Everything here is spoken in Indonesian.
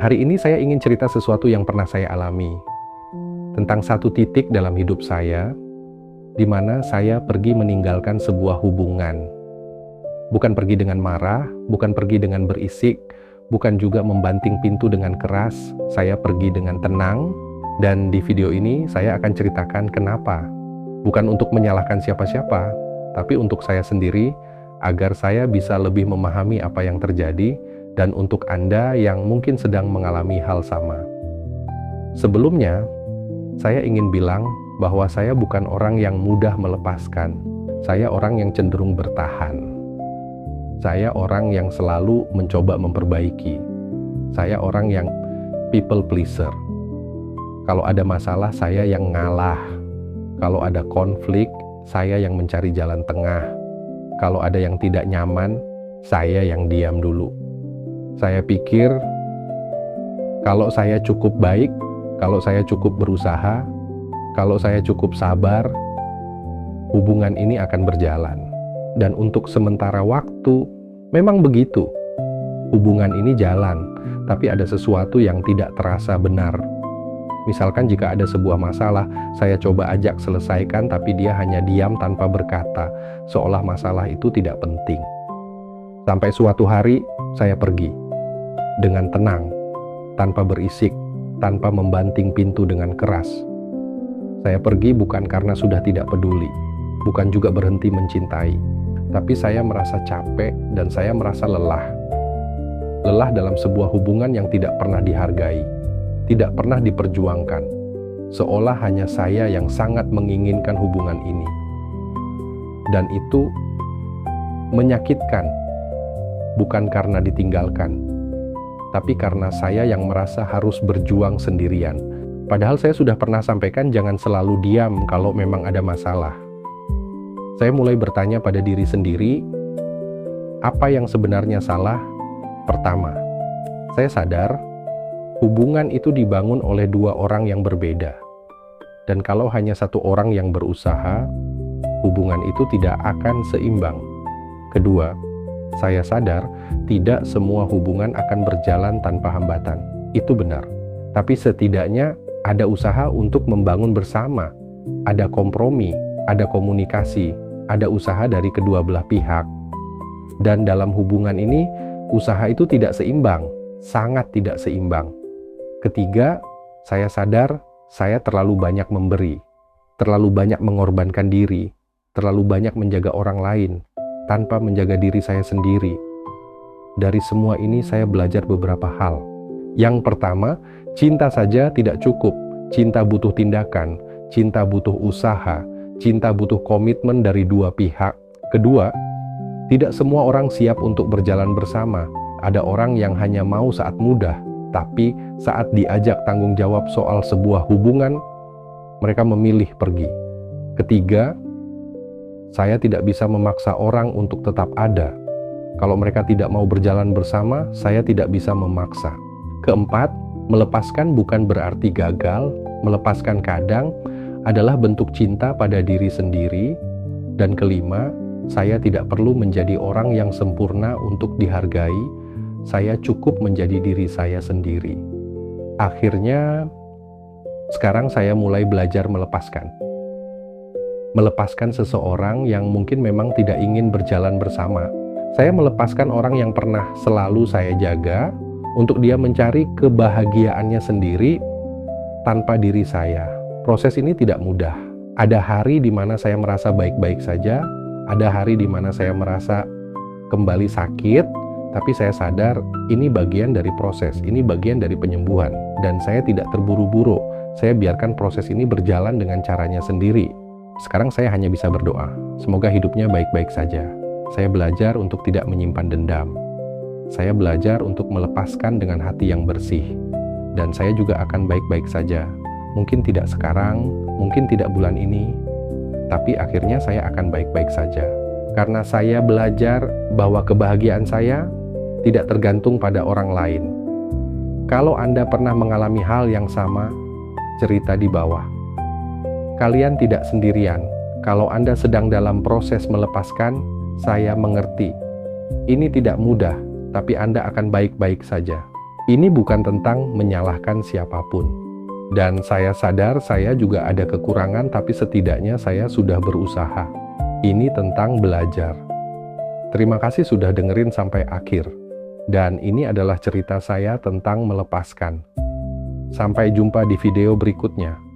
Hari ini saya ingin cerita sesuatu yang pernah saya alami. Tentang satu titik dalam hidup saya, di mana saya pergi meninggalkan sebuah hubungan. Bukan pergi dengan marah, bukan pergi dengan berisik, bukan juga membanting pintu dengan keras. Saya pergi dengan tenang, dan di video ini saya akan ceritakan kenapa. Bukan untuk menyalahkan siapa-siapa, tapi untuk saya sendiri, agar saya bisa lebih memahami apa yang terjadi, dan untuk Anda yang mungkin sedang mengalami hal sama. Sebelumnya, saya ingin bilang bahwa saya bukan orang yang mudah melepaskan. Saya orang yang cenderung bertahan. Saya orang yang selalu mencoba memperbaiki. Saya orang yang people pleaser. Kalau ada masalah, saya yang ngalah. Kalau ada konflik, saya yang mencari jalan tengah. Kalau ada yang tidak nyaman, saya yang diam dulu. Saya pikir kalau saya cukup baik, kalau saya cukup berusaha, kalau saya cukup sabar, hubungan ini akan berjalan. Dan untuk sementara waktu, memang begitu. Hubungan ini jalan, tapi ada sesuatu yang tidak terasa benar. Misalkan jika ada sebuah masalah, saya coba ajak selesaikan, tapi dia hanya diam tanpa berkata, seolah masalah itu tidak penting. Sampai suatu hari, saya pergi. Dengan tenang, tanpa berisik, tanpa membanting pintu dengan keras. Saya pergi bukan karena sudah tidak peduli, bukan juga berhenti mencintai, tapi saya merasa capek dan saya merasa lelah. Lelah dalam sebuah hubungan yang tidak pernah dihargai, tidak pernah diperjuangkan, seolah hanya saya yang sangat menginginkan hubungan ini. Dan itu menyakitkan, bukan karena ditinggalkan, tapi karena saya yang merasa harus berjuang sendirian. Padahal saya sudah pernah sampaikan jangan selalu diam kalau memang ada masalah. Saya mulai bertanya pada diri sendiri, apa yang sebenarnya salah? Pertama, saya sadar hubungan itu dibangun oleh dua orang yang berbeda. Dan kalau hanya satu orang yang berusaha, hubungan itu tidak akan seimbang. Kedua, saya sadar tidak semua hubungan akan berjalan tanpa hambatan. Itu benar. Tapi setidaknya ada usaha untuk membangun bersama. Ada kompromi, ada komunikasi, ada usaha dari kedua belah pihak. Dan dalam hubungan ini, usaha itu tidak seimbang, sangat tidak seimbang. Ketiga, saya sadar saya terlalu banyak memberi, terlalu banyak mengorbankan diri, terlalu banyak menjaga orang lain, tanpa menjaga diri saya sendiri. Dari semua ini saya belajar beberapa hal. Yang pertama, cinta saja tidak cukup. Cinta butuh tindakan, cinta butuh usaha, cinta butuh komitmen dari dua pihak. Kedua, tidak semua orang siap untuk berjalan bersama. Ada orang yang hanya mau saat mudah, tapi saat diajak tanggung jawab soal sebuah hubungan, mereka memilih pergi. Ketiga, saya tidak bisa memaksa orang untuk tetap ada. Kalau mereka tidak mau berjalan bersama, saya tidak bisa memaksa. Keempat, melepaskan bukan berarti gagal. Melepaskan kadang adalah bentuk cinta pada diri sendiri. Dan kelima, saya tidak perlu menjadi orang yang sempurna untuk dihargai. Saya cukup menjadi diri saya sendiri. Akhirnya, sekarang saya mulai belajar melepaskan. Melepaskan seseorang yang mungkin memang tidak ingin berjalan bersama. Saya melepaskan orang yang pernah selalu saya jaga untuk dia mencari kebahagiaannya sendiri tanpa diri saya. Proses ini tidak mudah. Ada hari di mana saya merasa baik-baik saja, ada hari di mana saya merasa kembali sakit, tapi saya sadar ini bagian dari proses, ini bagian dari penyembuhan, dan saya tidak terburu-buru. Saya biarkan proses ini berjalan dengan caranya sendiri. Sekarang saya hanya bisa berdoa, semoga hidupnya baik-baik saja. Saya belajar untuk tidak menyimpan dendam. Saya belajar untuk melepaskan dengan hati yang bersih. Dan saya juga akan baik-baik saja. Mungkin tidak sekarang, mungkin tidak bulan ini, tapi akhirnya saya akan baik-baik saja. Karena saya belajar bahwa kebahagiaan saya tidak tergantung pada orang lain. Kalau Anda pernah mengalami hal yang sama, cerita di bawah. Kalian tidak sendirian. Kalau Anda sedang dalam proses melepaskan, saya mengerti. Ini tidak mudah, tapi Anda akan baik-baik saja. Ini bukan tentang menyalahkan siapapun. Dan saya sadar saya juga ada kekurangan, tapi setidaknya saya sudah berusaha. Ini tentang belajar. Terima kasih sudah dengerin sampai akhir. Dan ini adalah cerita saya tentang melepaskan. Sampai jumpa di video berikutnya.